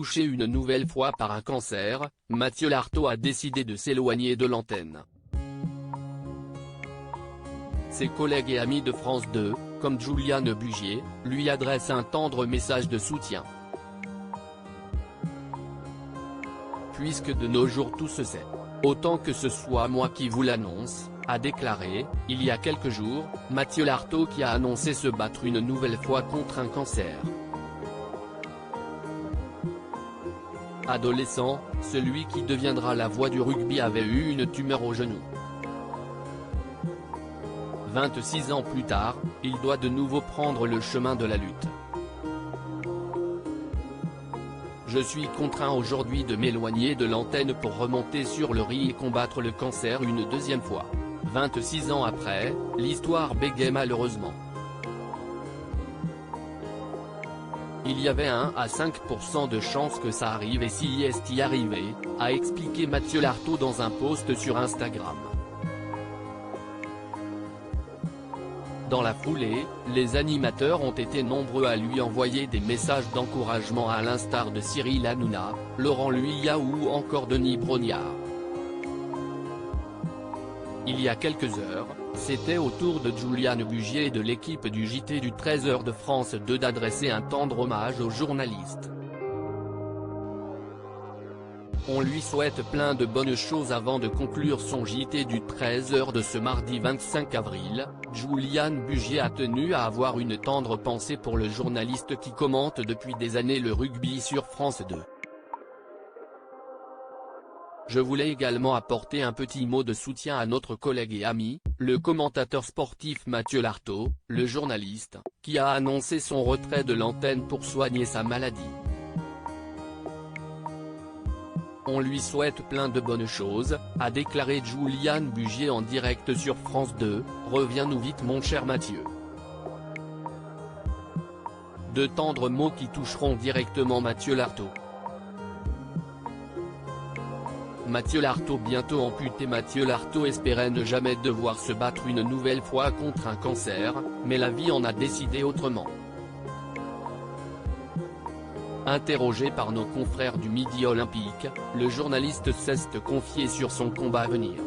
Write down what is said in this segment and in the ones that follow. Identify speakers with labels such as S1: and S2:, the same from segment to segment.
S1: touché une nouvelle fois par un cancer, Mathieu Lartaud a décidé de s'éloigner de l'antenne. Ses collègues et amis de France 2, comme Juliane Bugier, lui adressent un tendre message de soutien. Puisque de nos jours tout se sait. Autant que ce soit moi qui vous l'annonce, a déclaré, il y a quelques jours, Mathieu Lartaud qui a annoncé se battre une nouvelle fois contre un cancer. Adolescent, celui qui deviendra la voix du rugby avait eu une tumeur au genou. 26 ans plus tard, il doit de nouveau prendre le chemin de la lutte. Je suis contraint aujourd'hui de m'éloigner de l'antenne pour remonter sur le ring et combattre le cancer une deuxième fois. 26 ans après, l'histoire bégaye malheureusement. Il y avait 1 à 5% de chances que ça arrive et s'y est arrivé, a expliqué Mathieu Lartaud dans un post sur Instagram. Dans la foulée, les animateurs ont été nombreux à lui envoyer des messages d'encouragement à l'instar de Cyril Hanouna, Laurent Luyia ou encore Denis Brognard. Il y a quelques heures, c'était au tour de Juliane Bugier et de l'équipe du JT du 13h de France 2 d'adresser un tendre hommage au journaliste. On lui souhaite plein de bonnes choses avant de conclure son JT du 13h de ce mardi 25 avril, Juliane Bugier a tenu à avoir une tendre pensée pour le journaliste qui commente depuis des années le rugby sur France 2. Je voulais également apporter un petit mot de soutien à notre collègue et ami, le commentateur sportif Mathieu Lartaud, le journaliste, qui a annoncé son retrait de l'antenne pour soigner sa maladie. On lui souhaite plein de bonnes choses, a déclaré Juliane Bugier en direct sur France 2, reviens-nous vite mon cher Mathieu. De tendres mots qui toucheront directement Mathieu Lartaud. Mathieu Lartaud bientôt amputé. Mathieu Lartaud espérait ne jamais devoir se battre une nouvelle fois contre un cancer, mais la vie en a décidé autrement. Interrogé par nos confrères du Midi Olympique, le journaliste s'est confié sur son combat à venir.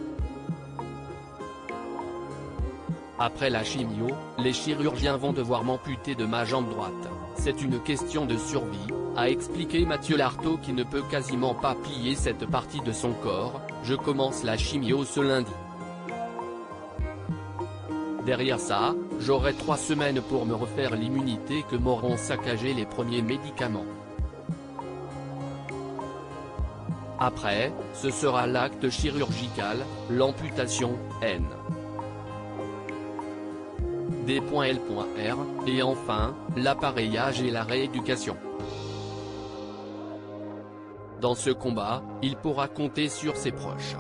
S1: Après la chimio, les chirurgiens vont devoir m'amputer de ma jambe droite, c'est une question de survie, a expliqué Mathieu Lartaud qui ne peut quasiment pas plier cette partie de son corps, je commence la chimio ce lundi. Derrière ça, j'aurai 3 semaines pour me refaire l'immunité que m'auront saccagé les premiers médicaments. Après, ce sera l'acte chirurgical, l'amputation, N. D.L.R, et enfin, l'appareillage et la rééducation. Dans ce combat, il pourra compter sur ses proches.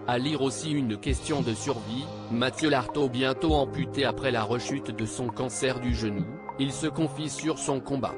S1: À lire aussi une question de survie, Mathieu Lartaud bientôt amputé après la rechute de son cancer du genou, il se confie sur son combat.